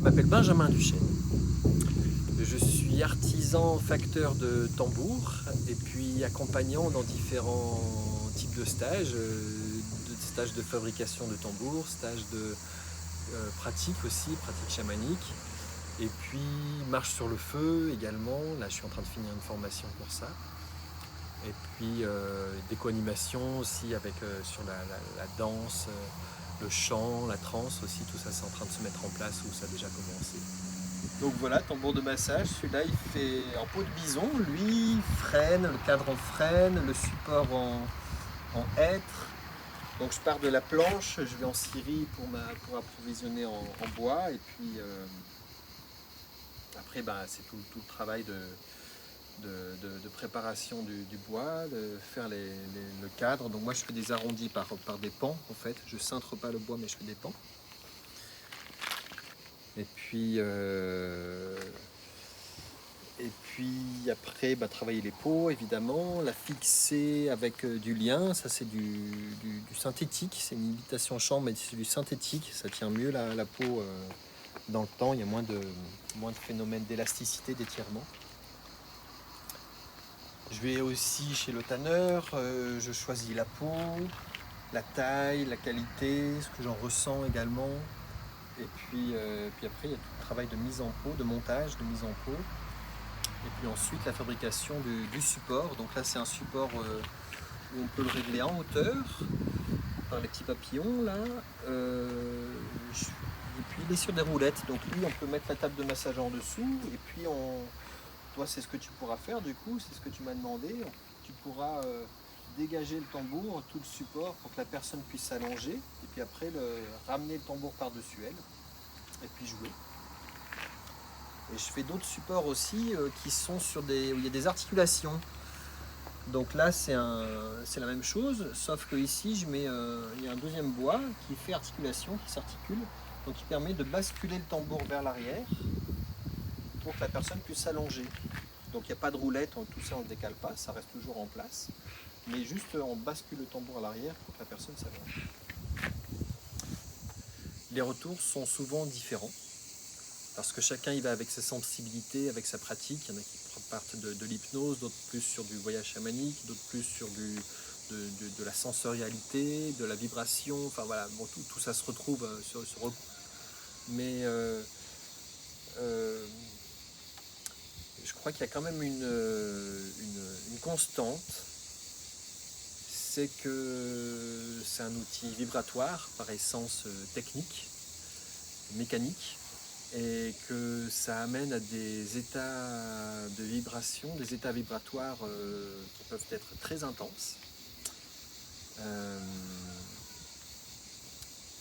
Je m'appelle Benjamin Duchesne. Je suis artisan facteur de tambour et puis accompagnant dans différents types de stages de fabrication de tambour, stages de pratique aussi, pratique chamanique, et puis marche sur le feu également. Là, je suis en train de finir une formation pour ça. Et puis déco-animation aussi avec sur la danse, le chant, la trance aussi, tout ça c'est en train de se mettre en place ou ça a déjà commencé. Donc voilà, tambour de massage, celui-là il fait en peau de bison, lui freine, le cadre en freine, le support en hêtre. Donc je pars de la planche, je vais en scierie pour approvisionner en bois et puis après c'est tout le travail de préparation du bois, de faire le cadre. Donc moi je fais des arrondis par des pans en fait, je cintre pas le bois mais je fais des pans. Et puis après, travailler les peaux, évidemment, la fixer avec du lien, ça c'est du synthétique, c'est une imitation chambre, mais c'est du synthétique, ça tient mieux la peau dans le temps, il y a moins de phénomènes d'élasticité, d'étirement. Je vais aussi chez le tanneur, je choisis la peau, la taille, la qualité, ce que j'en ressens également. Et puis après, il y a tout le travail de mise en peau, de montage, de mise en peau. Et puis ensuite, la fabrication du support. Donc là, c'est un support où on peut le régler en hauteur, par les petits papillons, là. Et puis, il est sur des roulettes. Donc lui, on peut mettre la table de massage en dessous. Et puis, toi, c'est ce que tu pourras faire, du coup. C'est ce que tu m'as demandé. Tu pourras dégager le tambour, tout le support, pour que la personne puisse s'allonger. Et puis après, ramener le tambour par-dessus elle. Et puis jouer. Et je fais d'autres supports aussi qui sont où il y a des articulations. Donc là, c'est la même chose, sauf que ici, il y a un deuxième bois qui fait articulation, qui s'articule, donc qui permet de basculer le tambour vers l'arrière pour que la personne puisse s'allonger. Donc il n'y a pas de roulette, tout ça on ne le décale pas, ça reste toujours en place, mais juste on bascule le tambour à l'arrière pour que la personne s'allonge. Les retours sont souvent différents, parce que chacun y va avec sa sensibilité, avec sa pratique. Il y en a qui partent de l'hypnose, d'autres plus sur du voyage chamanique, d'autres plus sur de la sensorialité, de la vibration. Enfin voilà, bon, tout ça se retrouve mais je crois qu'il y a quand même une constante, c'est que c'est un outil vibratoire par essence technique, mécanique, et que ça amène à des états de vibration, des états vibratoires qui peuvent être très intenses.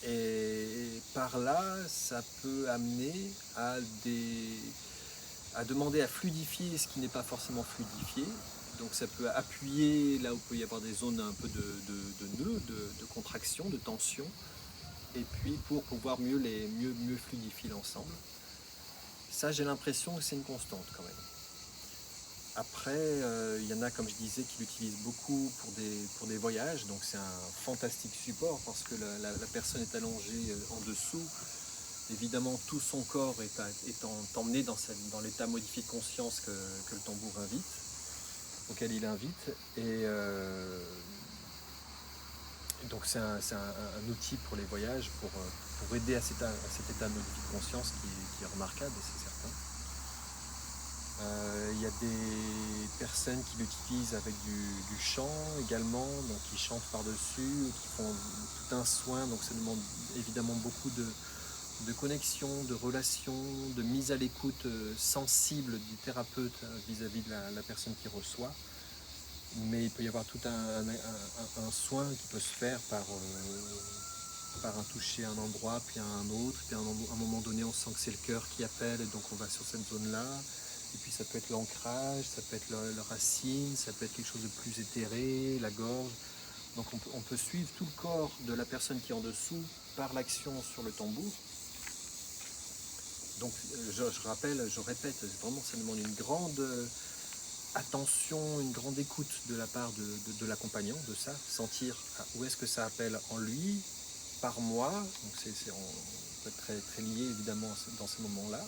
Et par là, ça peut amener à demander à fluidifier ce qui n'est pas forcément fluidifié. Donc ça peut appuyer là où il peut y avoir des zones un peu de nœuds, de contraction, de tension, et puis pour pouvoir mieux fluidifier l'ensemble. Ça, j'ai l'impression que c'est une constante quand même. Après, il y en a, comme je disais, qui l'utilisent beaucoup pour des voyages, donc c'est un fantastique support parce que la personne est allongée en dessous. Évidemment, tout son corps est emmené dans l'état modifié de conscience que le tambour invite, auquel il invite. Et Donc c'est un outil pour les voyages, pour aider à cet état de conscience qui est remarquable, c'est certain. Il y a des personnes qui l'utilisent avec du chant également, donc qui chantent par-dessus, qui font tout un soin, donc ça demande évidemment beaucoup de connexion, de relation, de mise à l'écoute sensible du thérapeute vis-à-vis de la personne qui reçoit. Mais il peut y avoir tout un soin qui peut se faire par un toucher à un endroit, puis à un autre, puis à un moment donné on sent que c'est le cœur qui appelle, et donc on va sur cette zone-là. Et puis ça peut être l'ancrage, ça peut être la racine, ça peut être quelque chose de plus éthéré, la gorge. Donc on peut suivre tout le corps de la personne qui est en dessous par l'action sur le tambour. Donc je répète, vraiment ça demande une grande attention, une grande écoute de la part de l'accompagnant, de ça, sentir où est-ce que ça appelle en lui, par moi. Donc on peut être très, très lié évidemment dans ces moments-là.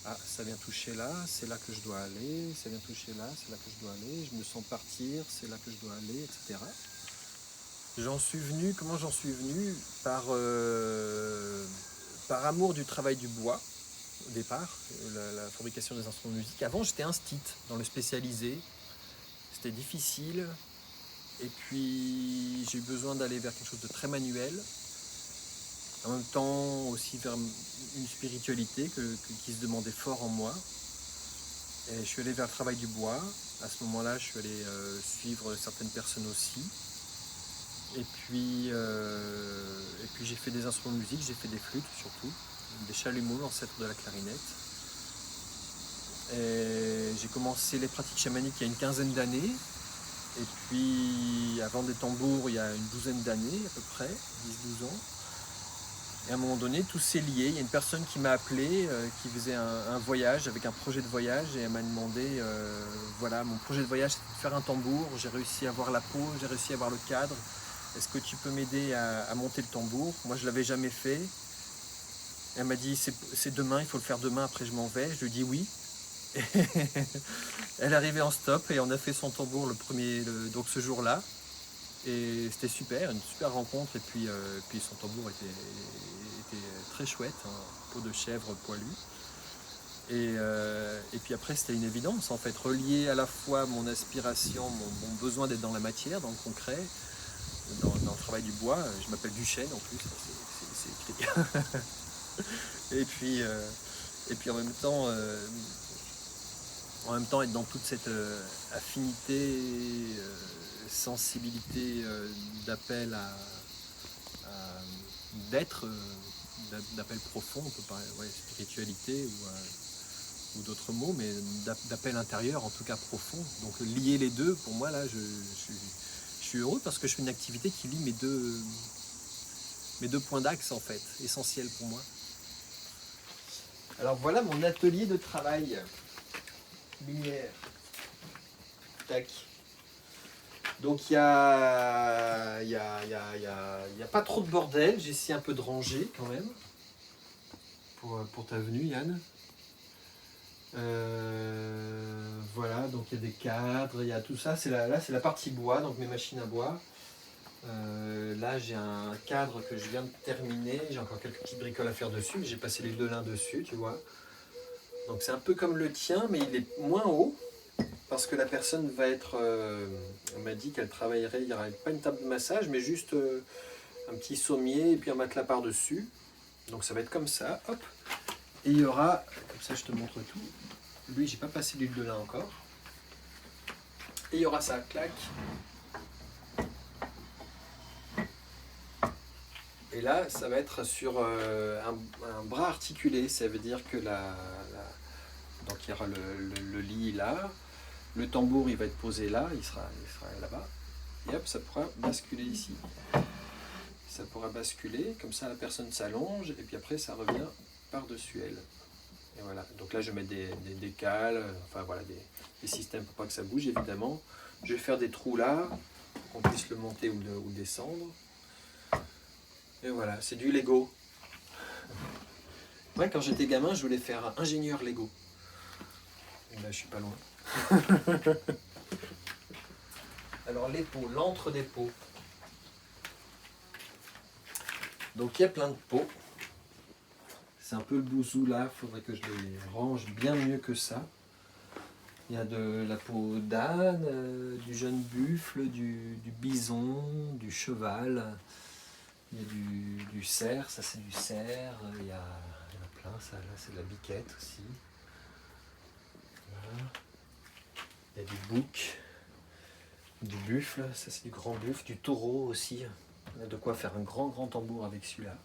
Ah, ça vient toucher là, c'est là que je dois aller, ça vient toucher là, c'est là que je dois aller, je me sens partir, c'est là que je dois aller, etc. Comment j'en suis venu par amour du travail du bois, au départ, la fabrication des instruments de musique. Avant, j'étais instite dans le spécialisé, c'était difficile, et puis j'ai eu besoin d'aller vers quelque chose de très manuel, en même temps aussi vers une spiritualité qui se demandait fort en moi. Et je suis allé vers le travail du bois. À ce moment-là, je suis allé suivre certaines personnes aussi. Et puis j'ai fait des instruments de musique, j'ai fait des flûtes surtout, des chalumeaux, l'ancêtre de la clarinette. Et j'ai commencé les pratiques chamaniques il y a une quinzaine d'années. Et puis avant des tambours, il y a une douzaine d'années à peu près, 10-12 ans. Et à un moment donné, tout s'est lié. Il y a une personne qui m'a appelé, qui faisait un voyage, avec un projet de voyage, et elle m'a demandé, voilà, mon projet de voyage, c'est de faire un tambour. J'ai réussi à avoir la peau, j'ai réussi à avoir le cadre. Est-ce que tu peux m'aider à monter le tambour? Moi, je ne l'avais jamais fait. Elle m'a dit, c'est demain, il faut le faire demain, après je m'en vais. Je lui ai dit oui. Elle est arrivée en stop et on a fait son tambour donc ce jour-là. Et c'était super, une super rencontre. Et puis son tambour était très chouette, hein, peau de chèvre poilue. Et puis après, c'était une évidence, en fait, relier à la fois mon aspiration, mon besoin d'être dans la matière, dans le concret, dans le travail du bois. Je m'appelle Duchesne en plus, c'est écrit. et puis en même temps être dans toute cette affinité, sensibilité d'appel d'être, d'appel profond, on peut parler, ouais, spiritualité ou d'autres mots, mais d'appel intérieur en tout cas profond. Donc lier les deux, pour moi là, je suis heureux parce que je fais une activité qui lie mes deux points d'axe en fait, essentiels pour moi. Alors voilà mon atelier de travail. Lumière. Tac. Donc il y a pas trop de bordel, j'ai essayé un peu de ranger quand même pour ta venue Yann. Voilà, donc il y a des cadres, il y a tout ça, là c'est la partie bois, donc mes machines à bois. Là j'ai un cadre que je viens de terminer, j'ai encore quelques petites bricoles à faire dessus, j'ai passé l'huile de lin dessus, tu vois. Donc c'est un peu comme le tien, mais il est moins haut, parce que la personne va être, elle m'a dit qu'elle travaillerait, il n'y aurait pas une table de massage, mais juste un petit sommier et puis un matelas par-dessus. Donc ça va être comme ça, hop. Et il y aura, comme ça je te montre tout, lui j'ai pas passé l'huile de lin encore. Et il y aura ça, clac. Et là, ça va être sur un bras articulé, ça veut dire que donc il y aura le lit là, le tambour il va être posé là, il sera là-bas, et hop, ça pourra basculer ici. Ça pourra basculer, comme ça la personne s'allonge, et puis après ça revient par-dessus elle. Et voilà, donc là je vais mettre des décales, enfin voilà, des systèmes pour pas que ça bouge évidemment. Je vais faire des trous là, pour qu'on puisse le monter ou le descendre. Et voilà, c'est du Lego. Ouais, quand j'étais gamin, je voulais faire ingénieur Lego. Et là, je suis pas loin. Alors, les pots, l'entre des pots. Donc il y a plein de pots. C'est un peu le bousou là, il faudrait que je les range bien mieux que ça. Il y a de la peau d'âne, du jeune buffle, du bison, du cheval. Il y a du cerf, ça c'est du cerf. Il y en a plein, ça là c'est de la biquette aussi. Voilà. Il y a du bouc, du buffle, ça c'est du grand buffle, du taureau aussi. On a de quoi faire un grand tambour avec celui-là.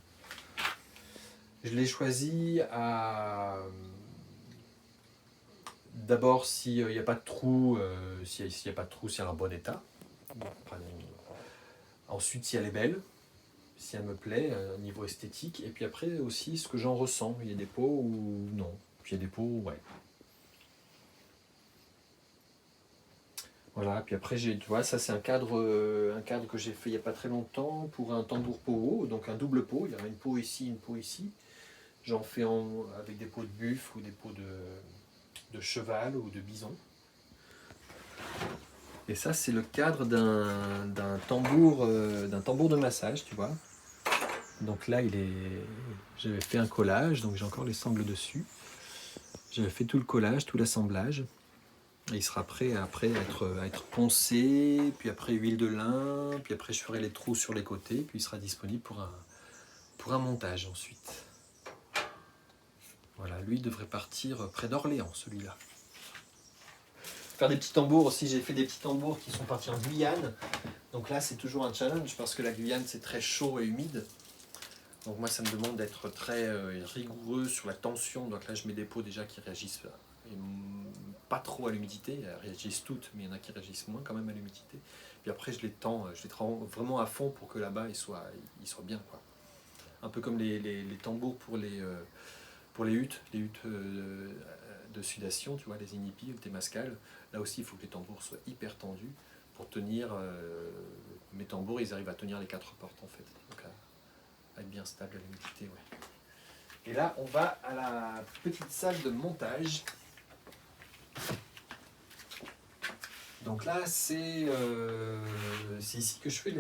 Je l'ai choisi à... D'abord s'il n'y a pas de trou, s'il n'y a pas de trou, c'est en bon état. Ensuite si elle est belle, si elle me plaît, au niveau esthétique. Et puis après aussi ce que j'en ressens. Il y a des pots où non, puis il y a des pots où ouais. Voilà, puis après, tu vois, ça c'est un cadre que j'ai fait il n'y a pas très longtemps pour un tambour pot haut, donc un double pot. Il y aura une peau ici, une peau ici. J'en fais avec des peaux de buffle ou des peaux de cheval ou de bison. Et ça, c'est le cadre d'un tambour de massage, tu vois. Donc là, j'avais fait un collage, donc j'ai encore les sangles dessus. J'avais fait tout le collage, tout l'assemblage. Et il sera prêt après à être poncé, puis après huile de lin, puis après je ferai les trous sur les côtés, puis il sera disponible pour un montage ensuite. Voilà, lui devrait partir près d'Orléans, celui-là. Faire des petits tambours aussi, j'ai fait des petits tambours qui sont partis en Guyane. Donc là c'est toujours un challenge parce que la Guyane c'est très chaud et humide. Donc moi ça me demande d'être très rigoureux sur la tension. Donc là je mets des pots déjà qui réagissent pas trop à l'humidité, elles réagissent toutes, mais il y en a qui réagissent moins quand même à l'humidité. Puis après je les tends vraiment à fond pour que là-bas il soit bien, quoi. Un peu comme les tambours pour les huttes de sudation, tu vois, les inipis, le témascal. Là aussi il faut que les tambours soient hyper tendus pour tenir. Mes tambours ils arrivent à tenir les 4 portes en fait, donc à être bien stable à l'humidité, ouais. Et là on va à la petite salle de montage. Donc là, c'est ici que je fais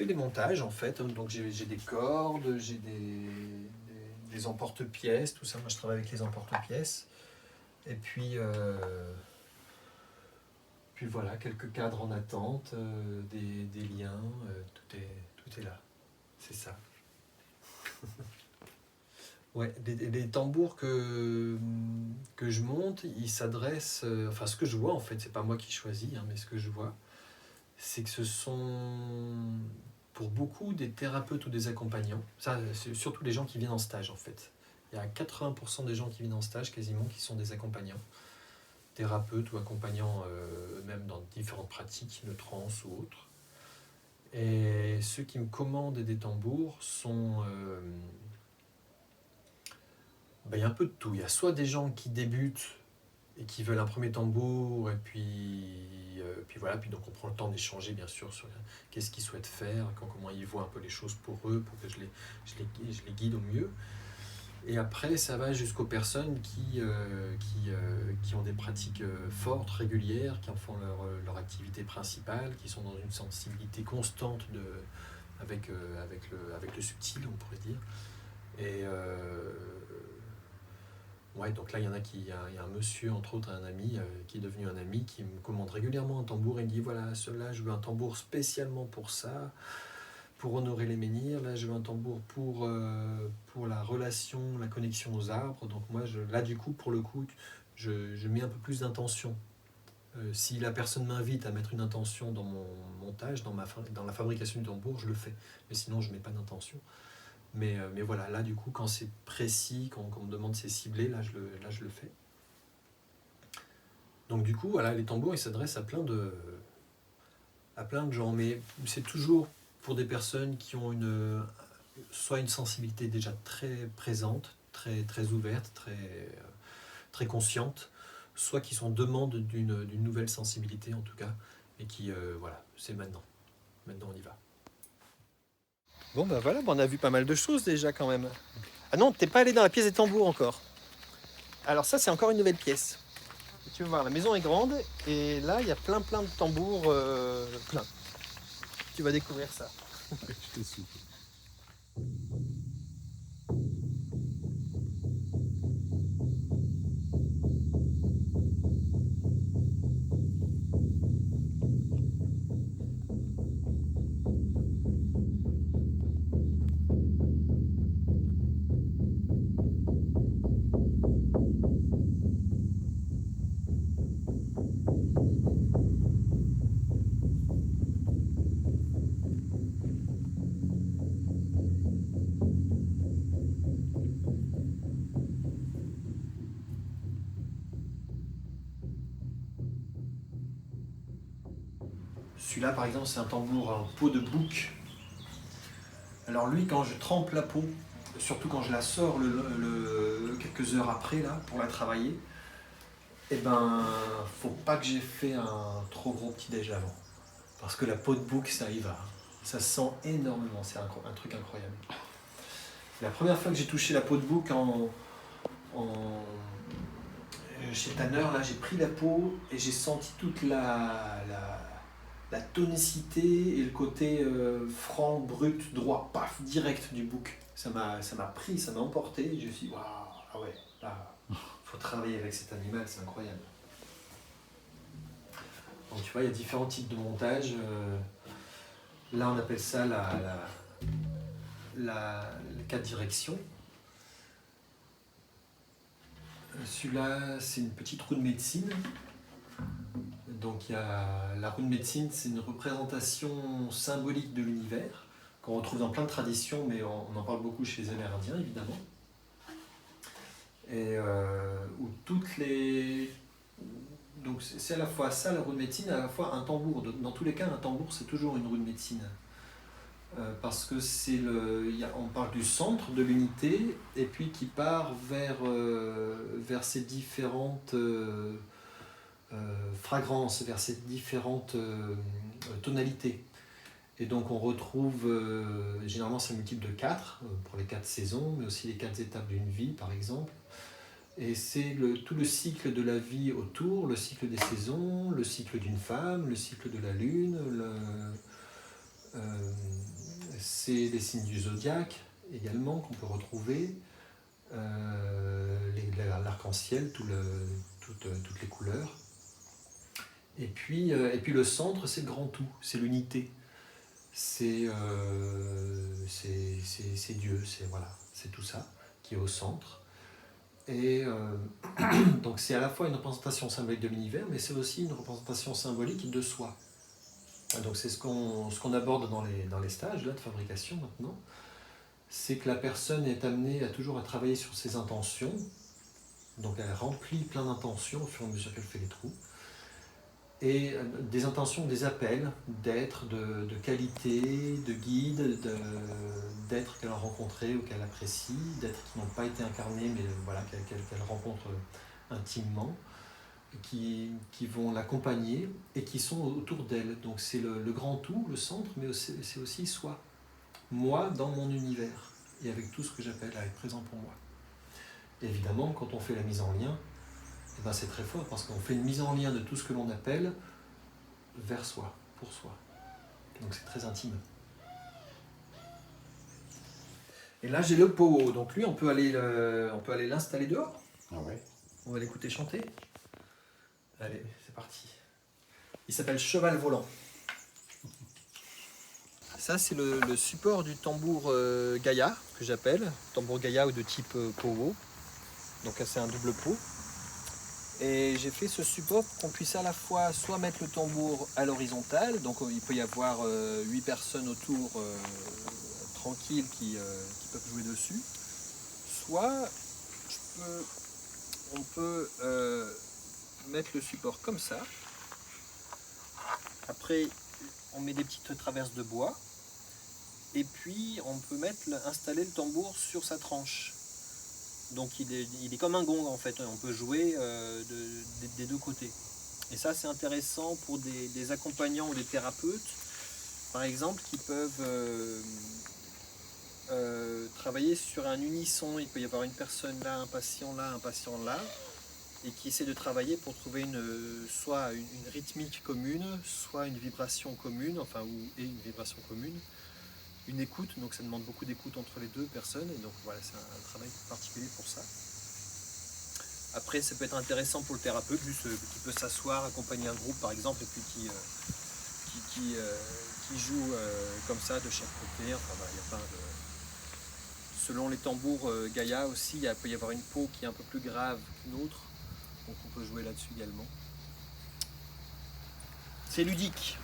les montages en fait. Donc j'ai des cordes, j'ai des emporte-pièces, tout ça. Moi, je travaille avec les emporte-pièces. Et puis voilà, quelques cadres en attente, des liens, tout est là. C'est ça. Ouais, les tambours que je monte, ils s'adressent... enfin, ce que je vois, en fait, c'est pas moi qui choisis, hein, mais ce que je vois, c'est que ce sont, pour beaucoup, des thérapeutes ou des accompagnants. Ça, c'est surtout les gens qui viennent en stage, en fait. Il y a 80% des gens qui viennent en stage, quasiment, qui sont des accompagnants. Thérapeutes ou accompagnants, même dans différentes pratiques, le trans ou autres. Et ceux qui me commandent des tambours sont... il y a un peu de tout. Il y a soit des gens qui débutent et qui veulent un premier tambour, et puis voilà, puis donc on prend le temps d'échanger bien sûr sur qu'est-ce qu'ils souhaitent faire, comment ils voient un peu les choses pour eux, pour que je les guide au mieux. Et après, ça va jusqu'aux personnes qui ont des pratiques fortes, régulières, qui en font leur activité principale, qui sont dans une sensibilité constante avec le subtil, on pourrait dire. Et ouais, donc là, il y a un monsieur, entre autres, un ami, qui est devenu un ami, qui me commande régulièrement un tambour et me dit, voilà, là, je veux un tambour spécialement pour ça, pour honorer les menhirs. Là, je veux un tambour pour la relation, la connexion aux arbres. Donc moi, là, du coup, pour le coup, je mets un peu plus d'intention. Si la personne m'invite à mettre une intention dans mon montage, dans la fabrication du tambour, je le fais. Mais sinon, je ne mets pas d'intention. Mais voilà, là du coup, quand c'est précis, quand on me demande c'est ciblé, là je le fais. Donc du coup, voilà, les tambours, ils s'adressent à plein de gens, mais c'est toujours pour des personnes qui ont soit une sensibilité déjà très présente, très, très ouverte, très consciente, soit qui sont en demande d'une nouvelle sensibilité en tout cas, et qui, voilà, c'est maintenant. Maintenant on y va. Bon ben voilà, on a vu pas mal de choses déjà quand même. Ah non, t'es pas allé dans la pièce des tambours encore. Alors ça c'est encore une nouvelle pièce. Tu vas voir, la maison est grande et là il y a plein de tambours, plein. tu vas découvrir ça. Je te suis. Celui-là, par exemple, c'est un tambour en peau de bouc. Alors lui, quand je trempe la peau, surtout quand je la sors quelques heures après, là, pour la travailler, eh ben, faut pas que j'ai fait un trop gros petit-déj avant. Parce que la peau de bouc, ça y va. Ça sent énormément, c'est un truc incroyable. La première fois que j'ai touché la peau de bouc chez Tanner, là, j'ai pris la peau et j'ai senti toute la tonicité et le côté franc, brut, droit, paf, direct du bouc. Ça m'a pris, ça m'a emporté. Et je me suis dit, waouh, ah ouais, là, faut travailler avec cet animal, c'est incroyable. Donc tu vois, il y a différents types de montage. Là, on appelle ça la 4 directions. Celui-là, c'est une petite roue de médecine. Donc il y a la roue de médecine, c'est une représentation symbolique de l'univers qu'on retrouve dans plein de traditions, mais on en parle beaucoup chez les Amérindiens évidemment. Et où toutes les... Donc c'est à la fois ça, la roue de médecine, et à la fois un tambour. Dans tous les cas, un tambour, c'est toujours une roue de médecine. Parce que on parle du centre de l'unité, et puis qui part vers ces différentes fragrances, vers ces différentes tonalités. Et donc on retrouve, généralement c'est un multiple de 4, pour les 4 saisons, mais aussi les 4 étapes d'une vie par exemple. Et c'est tout le cycle de la vie autour, le cycle des saisons, le cycle d'une femme, le cycle de la lune, c'est les signes du zodiaque également qu'on peut retrouver, l'arc-en-ciel, toutes les couleurs. Et puis le centre, c'est le grand tout, c'est l'unité. C'est Dieu, c'est tout ça qui est au centre. Et donc c'est à la fois une représentation symbolique de l'univers, mais c'est aussi une représentation symbolique de soi. Donc c'est ce qu'on aborde dans les stages là, de fabrication maintenant. C'est que la personne est amenée à toujours à travailler sur ses intentions. Donc elle remplit plein d'intentions au fur et à mesure qu'elle fait les trous. Et des intentions, des appels d'êtres, de qualité, de guides, d'êtres qu'elle a rencontrés ou qu'elle apprécie, d'êtres qui n'ont pas été incarnés mais voilà, qu'elle rencontre intimement, qui vont l'accompagner et qui sont autour d'elle. Donc c'est le grand tout, le centre, mais c'est aussi soi. Moi dans mon univers et avec tout ce que j'appelle à être présent pour moi. Et évidemment, quand on fait la mise en lien, eh ben c'est très fort parce qu'on fait une mise en lien de tout ce que l'on appelle vers soi, pour soi. Donc c'est très intime. Et là j'ai le pogo, donc lui on peut aller l'installer dehors. Ah ouais. On va l'écouter chanter. Allez, c'est parti. Il s'appelle Cheval Volant. Ça c'est le support du tambour Gaïa, que j'appelle, tambour Gaïa ou de type pogo. Donc c'est un double pot. Et j'ai fait ce support pour qu'on puisse à la fois soit mettre le tambour à l'horizontale, donc il peut y avoir 8 personnes autour tranquilles qui peuvent jouer dessus, soit on peut mettre le support comme ça. Après on met des petites traverses de bois et puis on peut installer le tambour sur sa tranche. Donc il est comme un gong en fait, on peut jouer des deux côtés. Et ça c'est intéressant pour des accompagnants ou des thérapeutes, par exemple, qui peuvent travailler sur un unisson. Il peut y avoir une personne là, un patient là, et qui essaie de travailler pour trouver soit une rythmique commune, soit une vibration commune, et une vibration commune, une écoute, donc ça demande beaucoup d'écoute entre les deux personnes, et donc voilà, c'est un travail particulier pour ça. Après, ça peut être intéressant pour le thérapeute, juste qui peut s'asseoir, accompagner un groupe par exemple, et puis qui joue comme ça de chaque côté. Enfin, voilà, il y a plein de... Selon les tambours Gaïa aussi, il peut y avoir une peau qui est un peu plus grave qu'une autre, donc on peut jouer là-dessus également. C'est ludique.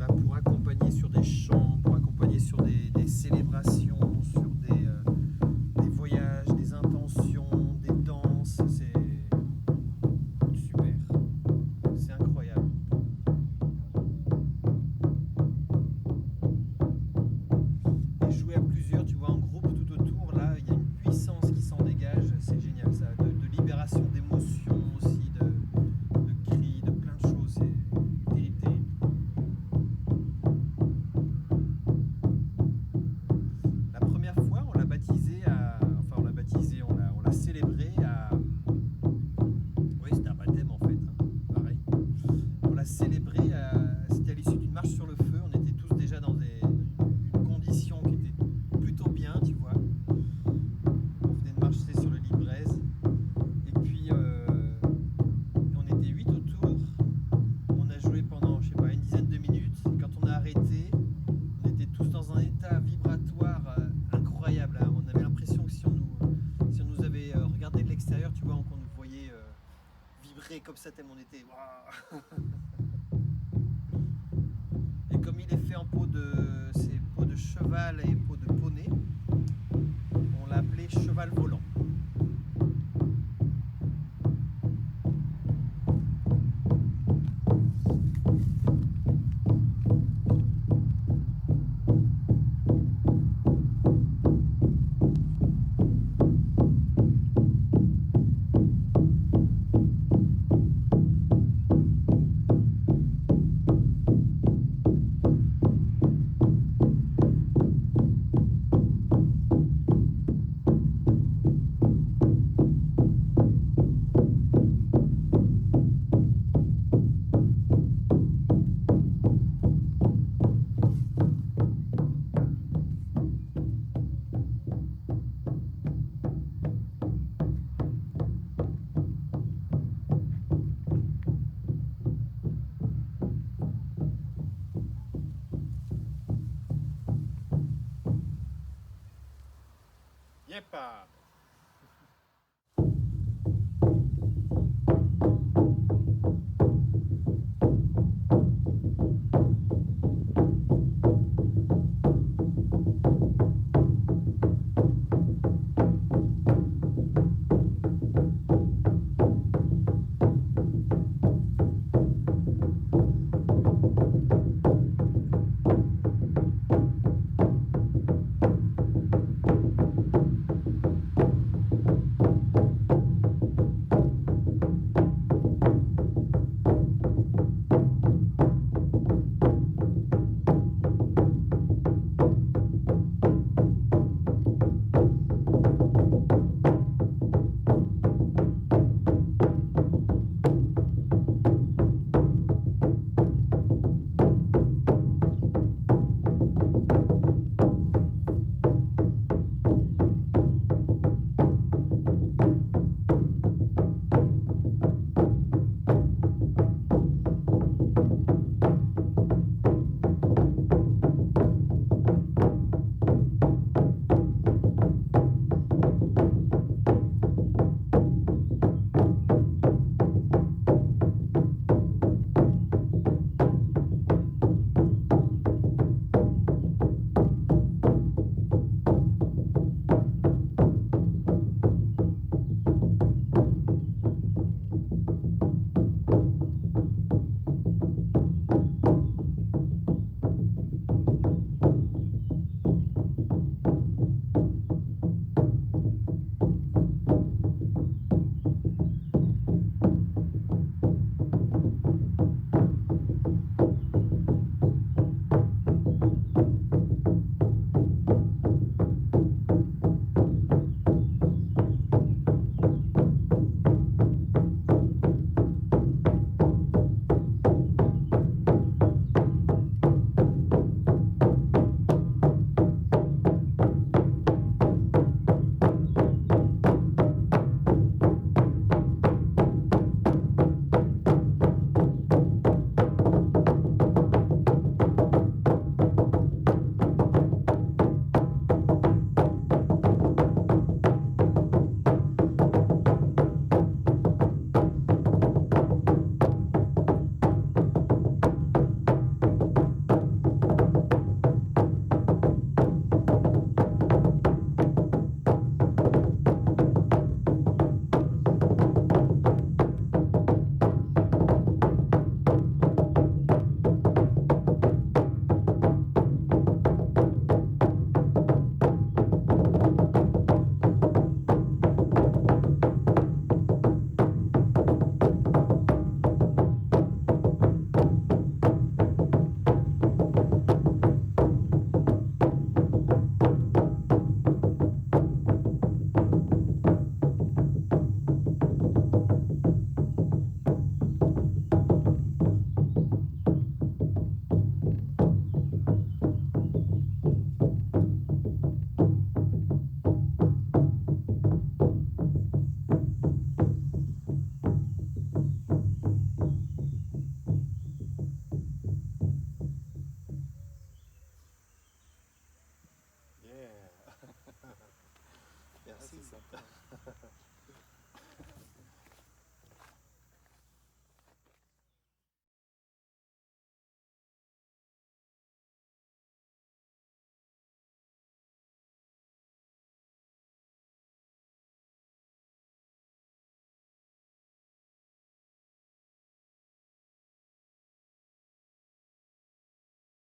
Pour accompagner sur des chants, pour accompagner sur des célébrations, sur des voyages, des intentions, des danses, c'est super, c'est incroyable. Et jouer à plusieurs, tu vois, en groupe tout autour, là, il y a une puissance qui s'en dégage, c'est génial ça, de libération d'émotions aussi, de cris, de plein de choses, c'est terrible, terrible. La première fois, on l'a baptisé on l'a célébré à... Oui, c'était un baptême en fait, hein, pareil. On l'a célébré, c'était à l'issue d'une marche sur le feu, on était tous déjà dans une condition qui était plutôt bien, tu vois. On venait de marcher sur le Librez, et puis on était 8 autour, on a joué pendant, je sais pas, une dizaine de minutes, et quand on a arrêté, on était tous dans un état vibratoire incroyable, hein. On avait l'impression que si on nous avait regardé de l'extérieur, tu vois, qu'on nous voyait vibrer comme ça, tellement on était... Waouh. Et comme il est fait en c'est peau de cheval et peau de poney, on l'a appelé cheval volant. Yepa. Merci. c'est ça.